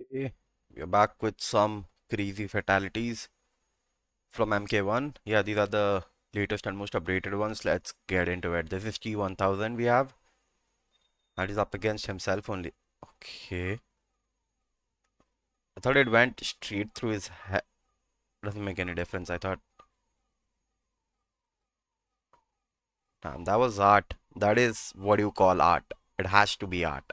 Okay, we're back with some crazy fatalities from MK1. Yeah, these are the latest and most updated ones. Let's get into it. This is T1000 we have. That is up against himself only. Okay. I thought it went straight through his head. Doesn't make any difference. I thought, damn, that was art. That is what you call art. It has to be art.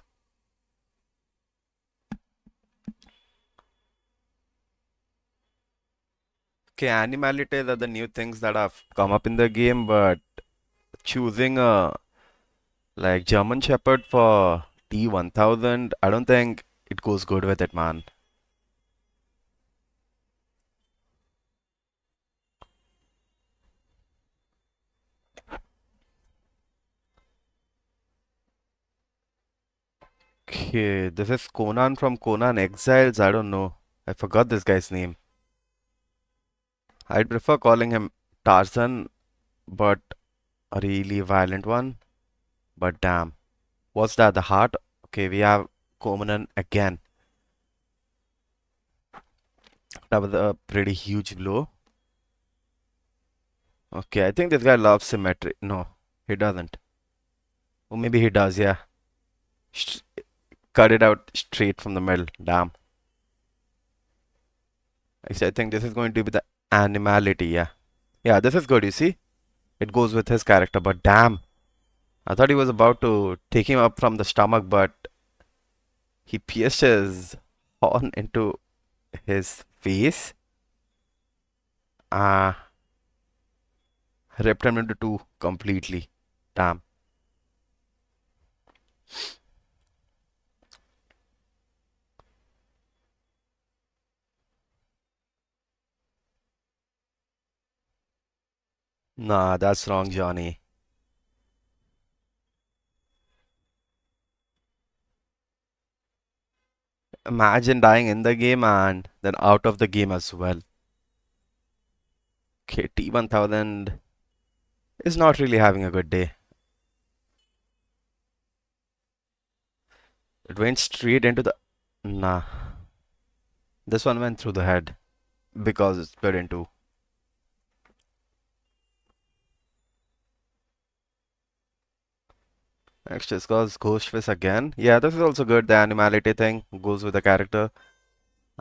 Okay, animalities are the new things that have come up in the game, but choosing a like German Shepherd for T1000, I don't think it goes good with it, man. Okay, this is Conan from Conan Exiles. I don't know. I forgot this guy's name. I'd prefer calling him Tarzan, but a really violent one. But damn, what's that? The heart? Okay, we have Conan again. That was a pretty huge blow. Okay, I think this guy loves symmetry. No, he doesn't. Or maybe he does, yeah. Sh Cut it out straight from the middle. Damn. Actually, I think this is going to be the animality, yeah. Yeah, this is good, you see? It goes with his character, but damn. I thought he was about to take him up from the stomach, but he pierced his horn into his face. Ah, ripped him into two completely. Damn. Nah, that's wrong, Johnny. Imagine dying in the game and then out of the game as well. Okay, T1000 is not really having a good day. It went straight into the... Nah, this one went through the head because it's split in two. Next is called Ghostface again. Yeah, this is also good. The animality thing goes with the character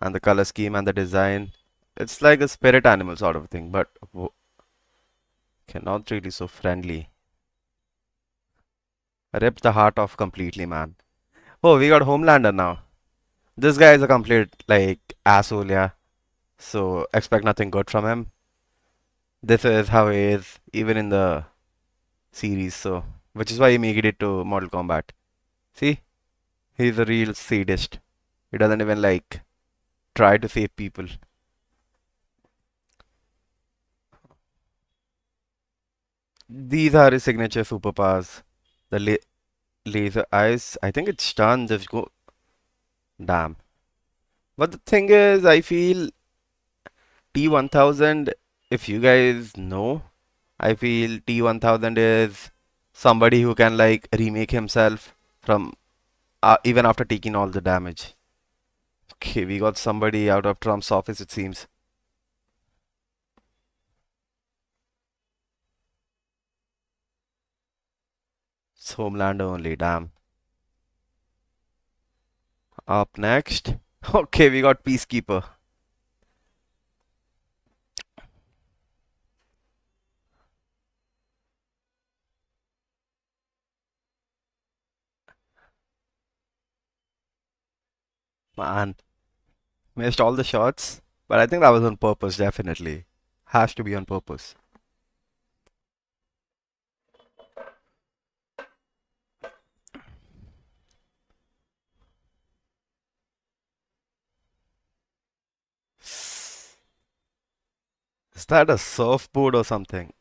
and the color scheme and the design. It's like a spirit animal sort of thing, but cannot really so friendly. Ripped the heart off completely, man. Oh, we got Homelander now. This guy is a complete like asshole, yeah. So expect nothing good from him. This is how he is, even in the series. So, which is why he made it to Mortal Kombat. See, he's a real sadist. He doesn't even like try to save people. These are his signature superpowers. The laser eyes. I think it's stun. Just go. Damn. But the thing is, I feel T1000. If you guys know, I feel T1000 is somebody who can like remake himself from even after taking all the damage. Okay, we got somebody out of Trump's office, it seems. It's Homelander only. Damn. Up next. Okay, we got Peacekeeper. Man, missed all the shots, but I think that was on purpose, definitely. Has to be on purpose. Is that a surfboard or something?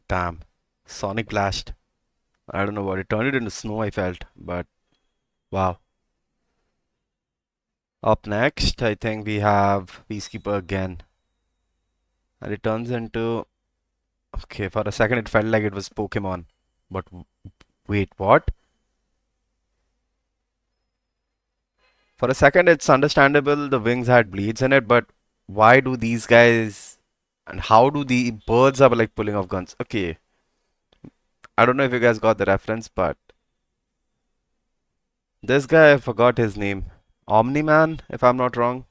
Damn. Sonic Blast. I don't know what it turned it into snow, I felt, but wow. Up next, I think we have Peacekeeper again. And it turns into. Okay, for a second it felt like it was Pokemon. But wait, what? For a second, it's understandable the wings had bleeds in it, but why do these guys and how do the birds are like pulling off guns? Okay, I don't know if you guys got the reference, but this guy, I forgot his name. Omni-Man, if I'm not wrong.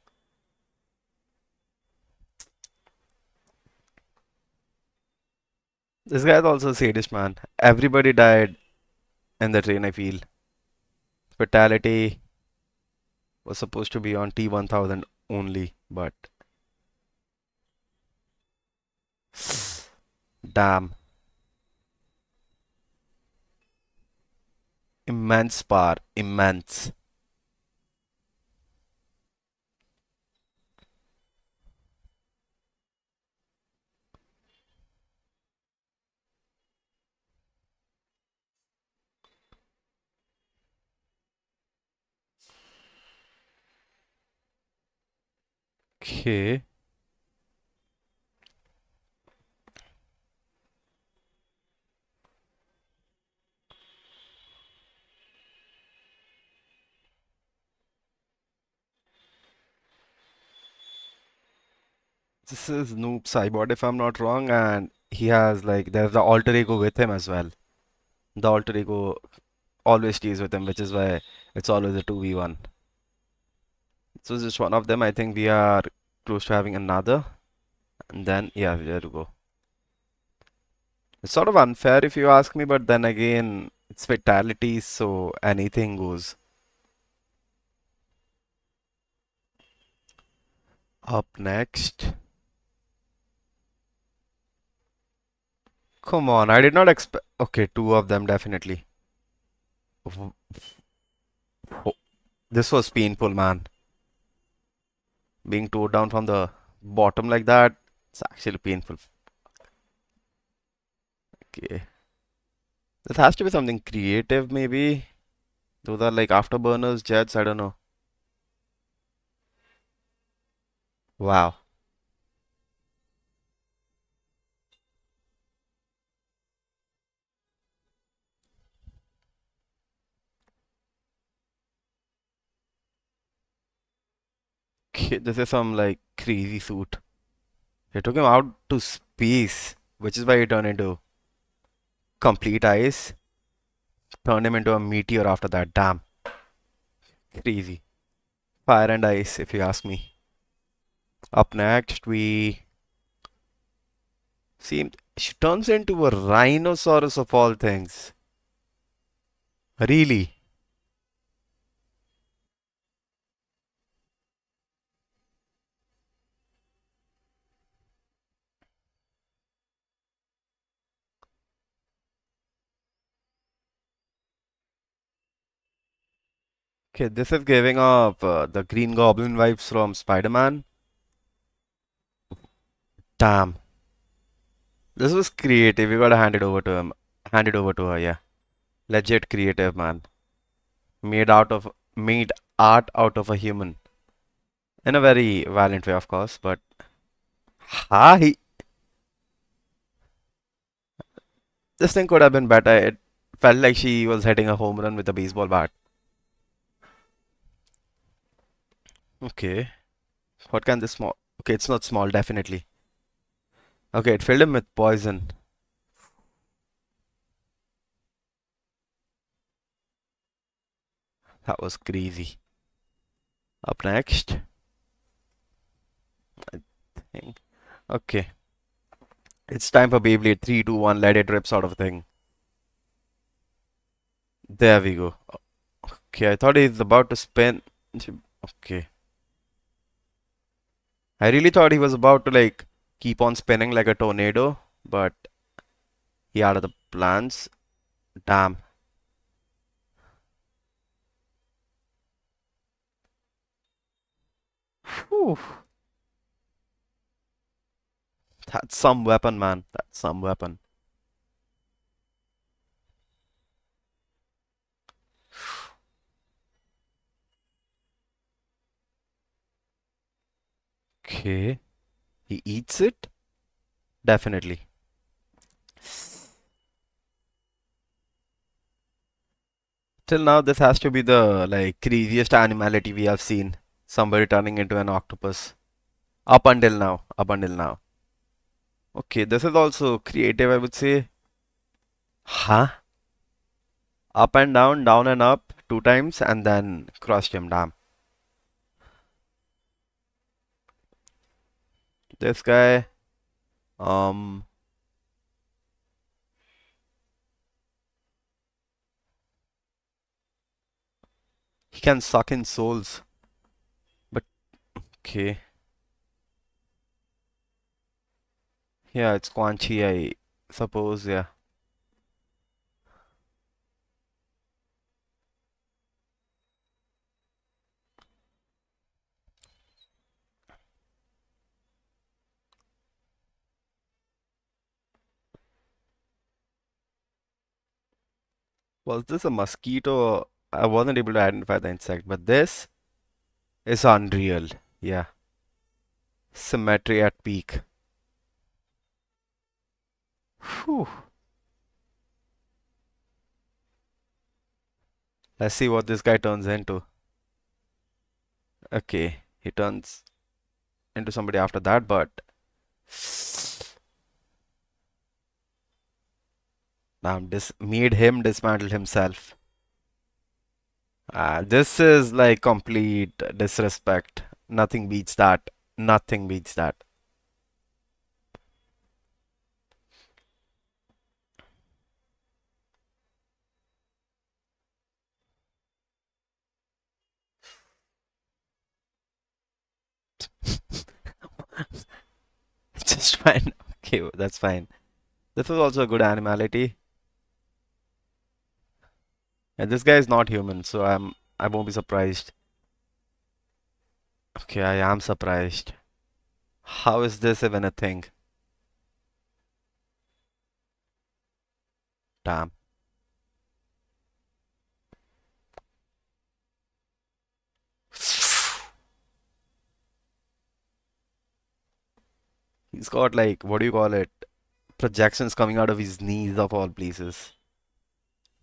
This guy is also a sadist, man. Everybody died in the train, I feel. Fatality was supposed to be on T1000 only, but damn. Immense power. Immense. Okay. This is Noob Cybot, if I'm not wrong, and he has like there's the alter ego with him as well. The alter ego always stays with him, which is why it's always a 2v1. So just one of them. I think we are close to having another, and then yeah, there we go. It's sort of unfair if you ask me, but then again, it's fatalities, so anything goes. Up next. Come on, I did not expect. Okay, two of them definitely. W- Oh, this was painful, man. Being towed down from the bottom like that, it's actually painful. Okay. This has to be something creative, maybe. Those are like afterburners, jets, I don't know. Wow. Okay, this is some like crazy suit. They took him out to space, which is why he turned into complete ice. Turned him into a meteor after that. Damn. Crazy. Fire and ice, if you ask me. Up next, we see she turns into a rhinoceros of all things. Really? Okay, this is giving off the Green Goblin vibes from Spider-Man. Damn. This was creative. You gotta hand it over to him. Hand it over to her, yeah. Legit creative, man. Made art out of a human. In a very violent way, of course, but he this thing could have been better. It felt like she was hitting a home run with a baseball bat. Okay. What can this small? Okay, it's not small, definitely. Okay, it filled him with poison. That was crazy. Up next, I think. Okay, it's time for Beyblade 3, 2, 1, let it rip sort of thing. There we go. Okay, I thought he's about to spin. Okay. I really thought he was about to like keep on spinning like a tornado, but he out of the plans. Damn. Whew. That's some weapon, man. That's some weapon. Okay. He eats it? Definitely. Till now, this has to be the like craziest animality we have seen. Somebody turning into an octopus. Up until now. Up until now. Okay, this is also creative, I would say. Huh? Up and down and up two times, and then crushed him. Damn. This guy, um, he can suck in souls. But okay, yeah, it's Quan Chi, I suppose. Yeah. Was this a mosquito? I wasn't able to identify the insect, but this is unreal. Yeah, symmetry at peak. Whew. Let's see what this guy turns into. Okay, he turns into somebody after that, but made him dismantle himself. This is like complete disrespect. Nothing beats that. Nothing beats that. Just fine. Okay, that's fine. This is also a good animality. And this guy is not human, so I won't be surprised. Okay, I am surprised. How is this even a thing? Damn. He's got like, what do you call it? Projections coming out of his knees of all places.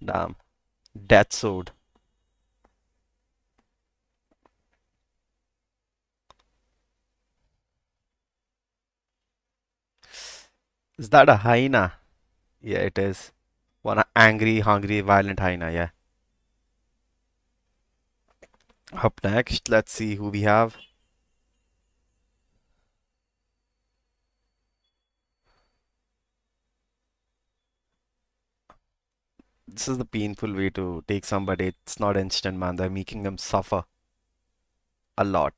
Damn. Death sword. Is that a hyena? Yeah, it is. One angry, hungry, violent hyena, yeah. Up next, let's see who we have. This is the painful way to take somebody. It's not instant, man. They're making them suffer a lot.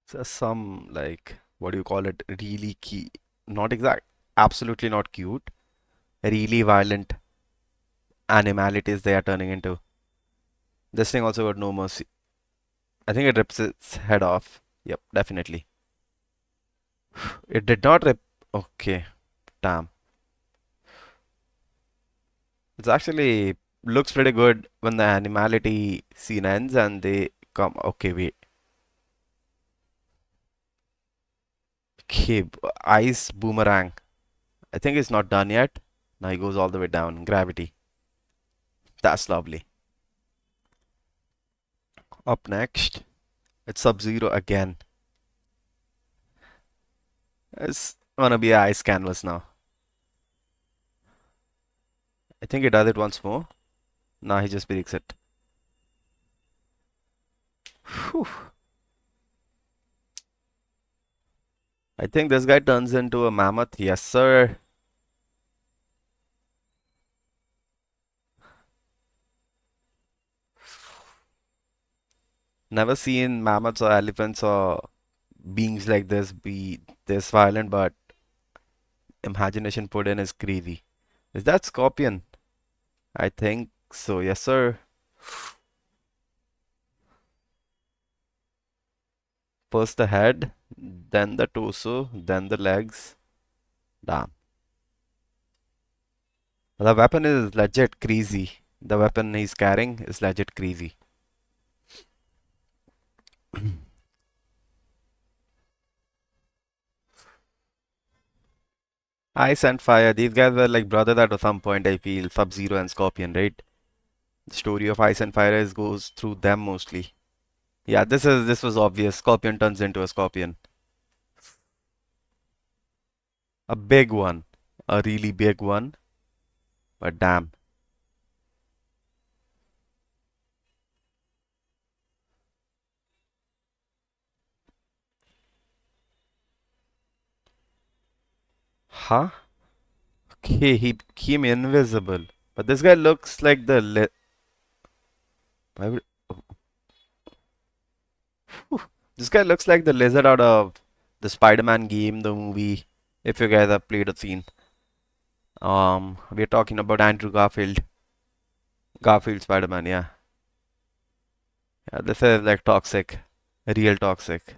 So some like what do you call it? Really key, not exact, absolutely not cute. Really violent animalities they are turning into. This thing also got no mercy. I think it rips its head off. Yep, definitely. It did not rip. Okay, damn. It's actually looks pretty good when the animality scene ends and they come. Okay, wait. Okay, ice boomerang. I think it's not done yet. Now he goes all the way down. Gravity. That's lovely. Up next, it's Sub-Zero again. It's gonna be a ice canvas now. I think he does it once more. Now he just breaks it. Whew. I think this guy turns into a mammoth. Yes, sir. Never seen mammoths or elephants or beings like this be this violent, but imagination put in is crazy. Is that scorpion? I think so. Yes, sir. First the head, then the torso, then the legs. Damn. The weapon is legit crazy. The weapon he's carrying is legit crazy. Ice and Fire, these guys were like brothers at some point, I feel. Sub-Zero and Scorpion, right? The story of Ice and Fire is goes through them mostly. Yeah, this was obvious. Scorpion turns into a scorpion. A big one. A really big one. But damn. Huh? Okay, he became invisible. But this guy looks like the li why would- Whew. This guy looks like the lizard out of the Spider-Man game, the movie. If you guys have played a scene. We're talking about Andrew Garfield. Garfield Spider-Man, yeah. Yeah, this is like toxic. Real toxic.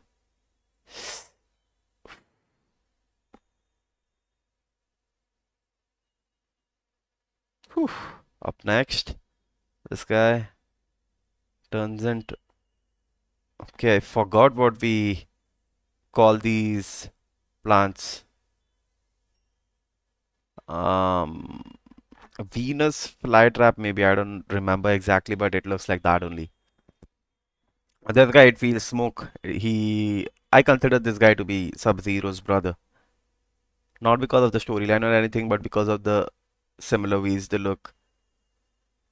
Whew. Up next, this guy turns into. Okay, I forgot what we call these plants. Um, Venus flytrap, maybe. I don't remember exactly, but it looks like that only. This guy, it feels smoke. I consider this guy to be Sub-Zero's brother. Not because of the storyline or anything, but because of the similar ways they look.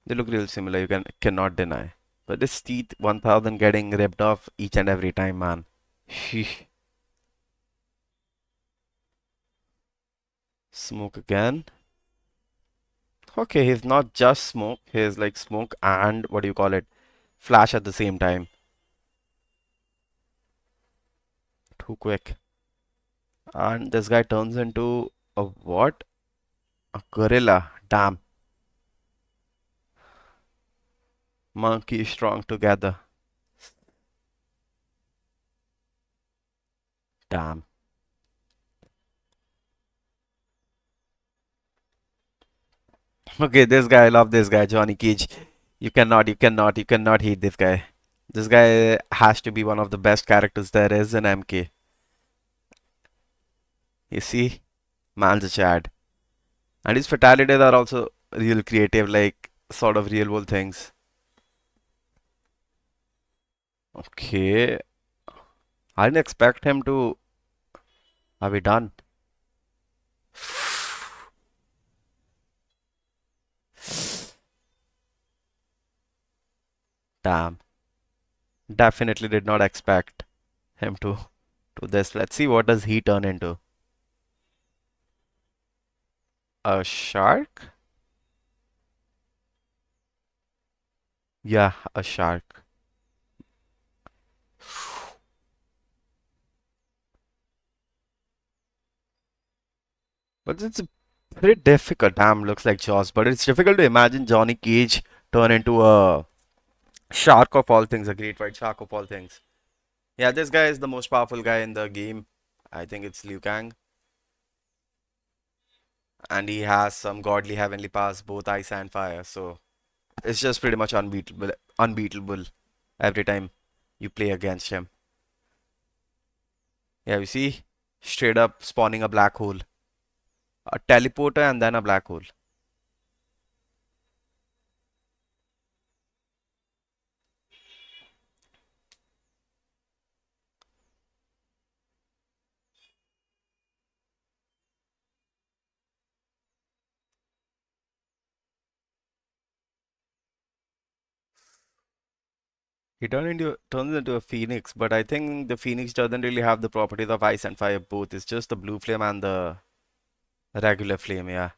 They look real similar, you cannot deny. But this teeth 1000 getting ripped off each and every time, man. Sheesh. Smoke again. Okay, he's not just smoke, he's like smoke and what do you call it? Flash at the same time. Too quick. And this guy turns into a what? A gorilla. Damn. Monkey strong together. Damn. Okay, this guy, I love this guy, Johnny Cage. You cannot hate this guy. This guy has to be one of the best characters there is in MK. You see? Man's a Chad. And his fatalities are also real creative, like sort of real world things. Okay. I didn't expect him to. Are we done? Damn. Definitely did not expect him to do this. Let's see what does he turn into. A shark? Yeah, a shark. But it's pretty difficult. Damn, looks like Jaws. But it's difficult to imagine Johnny Cage turn into a shark of all things, a great white shark of all things. Yeah, this guy is the most powerful guy in the game. I think it's Liu Kang. And he has some godly heavenly powers, both ice and fire. So it's just pretty much unbeatable every time you play against him. Yeah, you see, straight up spawning a black hole, a teleporter, and then a black hole. Turns into a phoenix, but I think the phoenix doesn't really have the properties of ice and fire both. It's just the blue flame and the regular flame, yeah.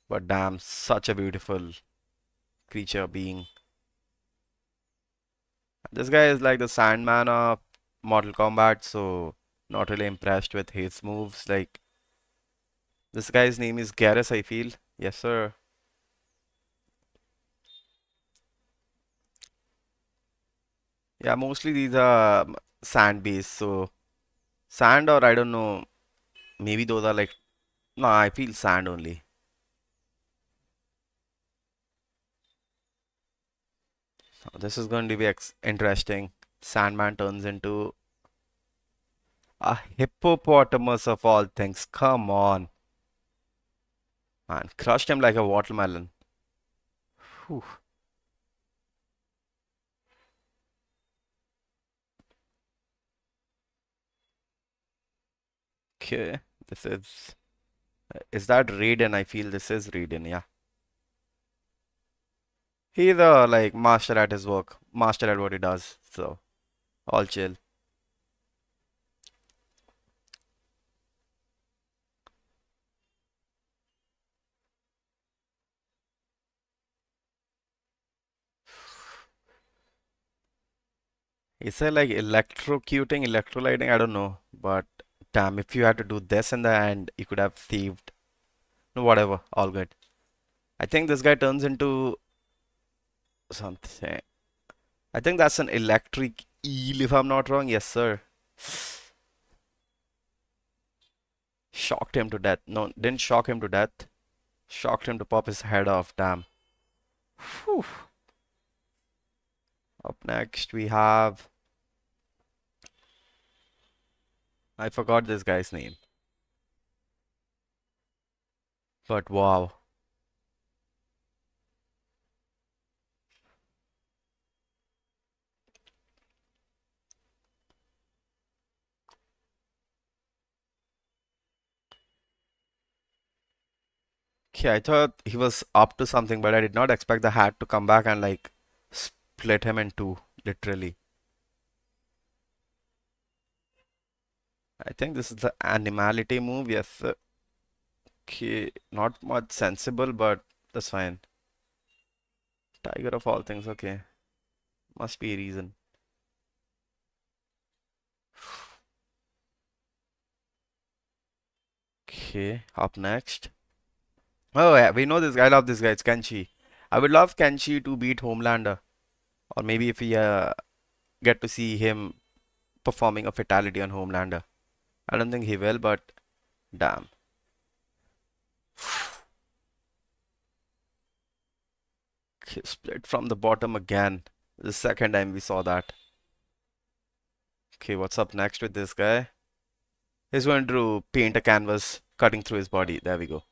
But damn, such a beautiful creature being. This guy is like the Sandman of Mortal Kombat, so not really impressed with his moves. Like this guy's name is Garrus, I feel. Yes, sir. Yeah, mostly these are sand based, so sand or I don't know, maybe those are like, no, I feel sand only. So this is going to be ex interesting. Sandman turns into a hippopotamus of all things. Come on, man. Crushed him like a watermelon. Whew. Okay, this is that Raiden? I feel this is Raiden, yeah. He's a like master at his work, master at what he does. So all chill. He said like electrocuting, electrolyting, I don't know. But damn, if you had to do this in the end, you could have saved. No, whatever, all good. I think this guy turns into something. I think that's an electric eel, if I'm not wrong. Yes, sir. Shocked him to death. No, didn't shock him to death. Shocked him to pop his head off. Damn. Whew. Up next, we have. I forgot this guy's name. But wow. Okay, I thought he was up to something, but I did not expect the hat to come back and like split him in two, literally. I think this is the animality move. Yes, sir. Okay, not much sensible, but that's fine. Tiger of all things. Okay, must be a reason. Okay, up next. Oh yeah, we know this guy. I love this guy. It's Kenshi. I would love Kenshi to beat Homelander, or maybe if we get to see him performing a fatality on Homelander. I don't think he will, but damn. Okay, split from the bottom again. The second time we saw that. Okay, what's up next with this guy? He's going to paint a canvas cutting through his body. There we go.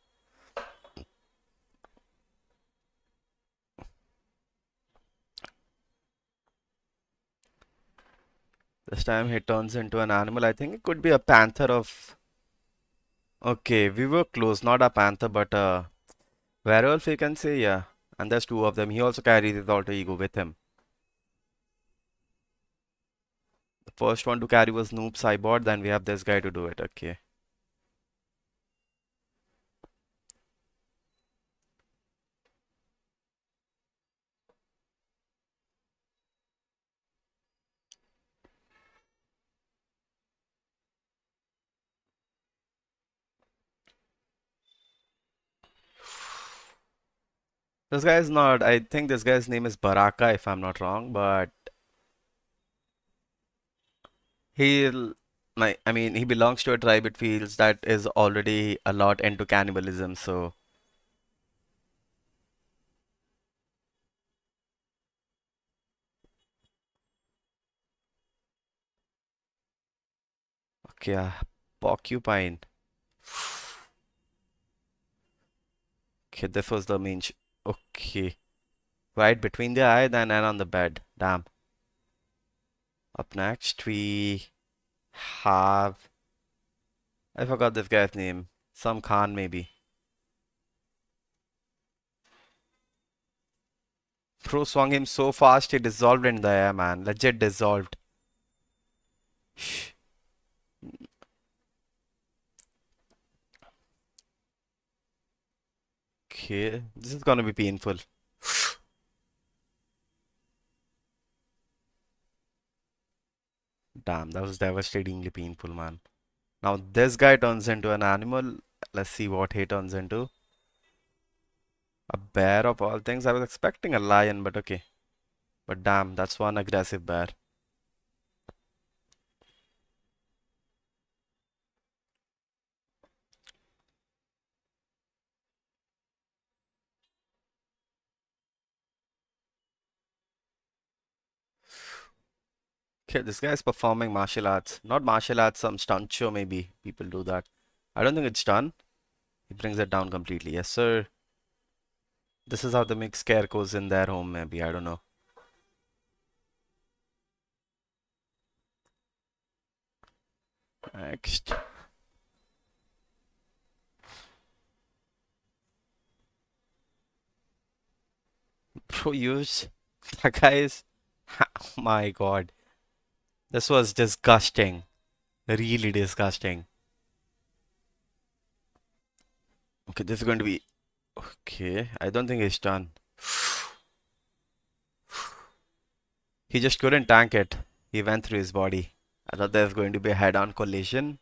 This time he turns into an animal. I think it could be a panther of. Okay, we were close. Not a panther, but a werewolf, you can say. Yeah. And there's two of them. He also carries his alter ego with him. The first one to carry was Noob Cyborg. Then we have this guy to do it. Okay. This guy is not. I think this guy's name is Baraka, if I'm not wrong. But he'll. Like, I mean, he belongs to a tribe, it feels, that is already a lot into cannibalism. So, okay, porcupine. Okay, this was the main. Okay, right between the eye, then and on the bed. Damn. Up next, we have. I forgot this guy's name. Some Khan, maybe. Pro swung him so fast he dissolved in the air, man. Legit dissolved. Shh. Okay, this is gonna be painful. Damn, that was devastatingly painful, man. Now this guy turns into an animal. Let's see what he turns into. A bear of all things. I was expecting a lion, but okay. But damn, that's one aggressive bear. Okay, this guy is performing martial arts. Not martial arts, some stunt show maybe. People do that. I don't think it's done. He brings it down completely. Yes, sir. This is how they make scarecrows in their home, maybe. I don't know. Next. Bro, use. That guy is. Oh my god. This was disgusting. Really disgusting. Okay, this is going to be. Okay, I don't think it's done. He just couldn't tank it. He went through his body. I thought there was going to be a head-on collision.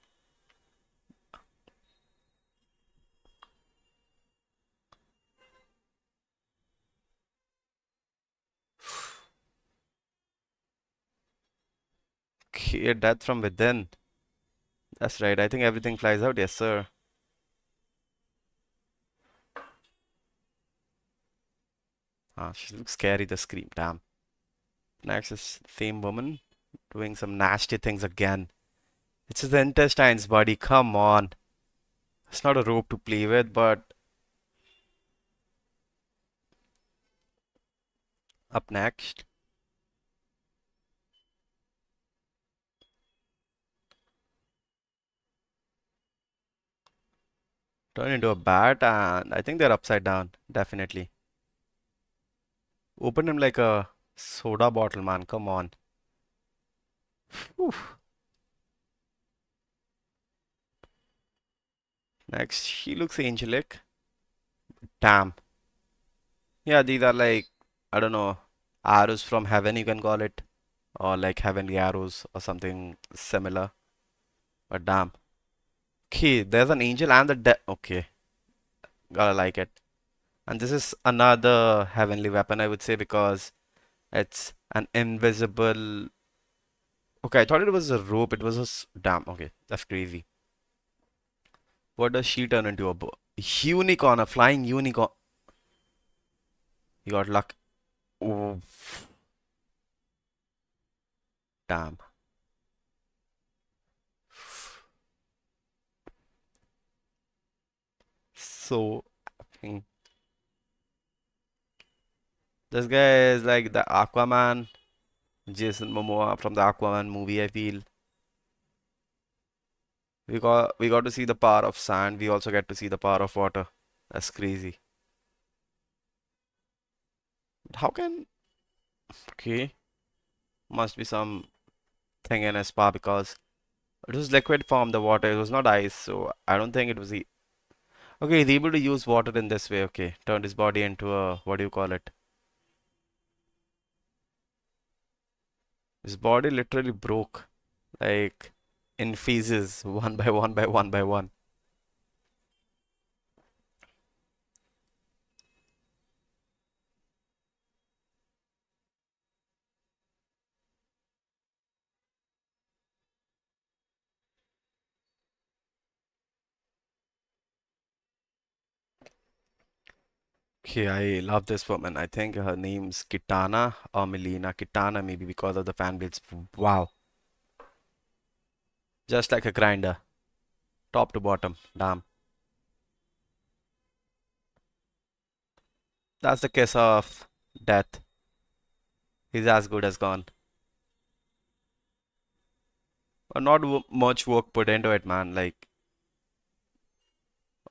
Okay, death from within. That's right. I think everything flies out. Yes, sir. Ah, she looks scary, the scream. Damn. Next is same woman doing some nasty things again. It's his intestines, buddy. Come on. It's not a rope to play with, but up next. Turn into a bat, and I think they're upside down. Definitely. Open him like a soda bottle, man. Come on. Whew. Next, she looks angelic. Damn. Yeah, these are like, I don't know, arrows from heaven, you can call it. Or like heavenly arrows or something similar. But damn. Okay, there's an angel and the de okay, gotta like it. And this is another heavenly weapon, I would say, because it's an invisible. Okay, I thought it was a rope. It was damn. Okay, that's crazy. What does she turn into? Unicorn, a flying unicorn. You got luck. Oh, damn. So, mm, this guy is like the Aquaman, Jason Momoa from the Aquaman movie, I feel. We got to see the power of sand. We also get to see the power of water. That's crazy. How can okay? Must be some thing in a spa because it was liquid form, the water. It was not ice, so I don't think it was e okay, he's able to use water in this way. Okay, turned his body into a what do you call it? His body literally broke, like in phases, one by one by one by one. Okay, I love this woman. I think her name's Kitana or Melina. Kitana, maybe because of the fan blades. Wow, just like a grinder, top to bottom. Damn. That's the kiss of death. He's as good as gone. But not much work put into it, man. Like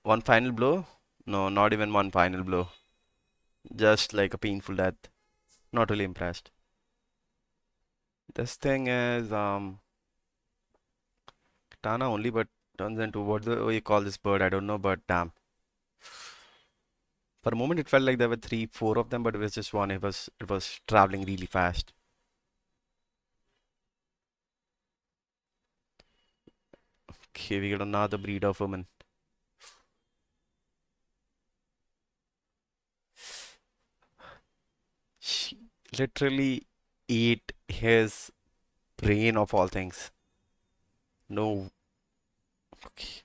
one final blow? No, not even one final blow. Just like a painful death. Not really impressed. This thing is Katana only, but turns into what do you call this bird? I don't know, but damn. For a moment, it felt like there were three, four of them, but it was just one. It was traveling really fast. Okay, we got another breed of woman. She literally ate his brain of all things. No. Okay.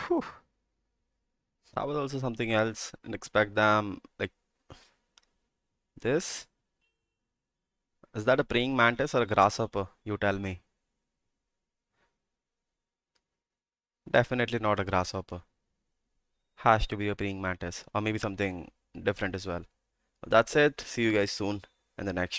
Whew. That was also something else. And expect them like this. Is that a praying mantis or a grasshopper? You tell me. Definitely not a grasshopper. Has to be a praying mantis or maybe something different as well. That's it. See you guys soon in the next.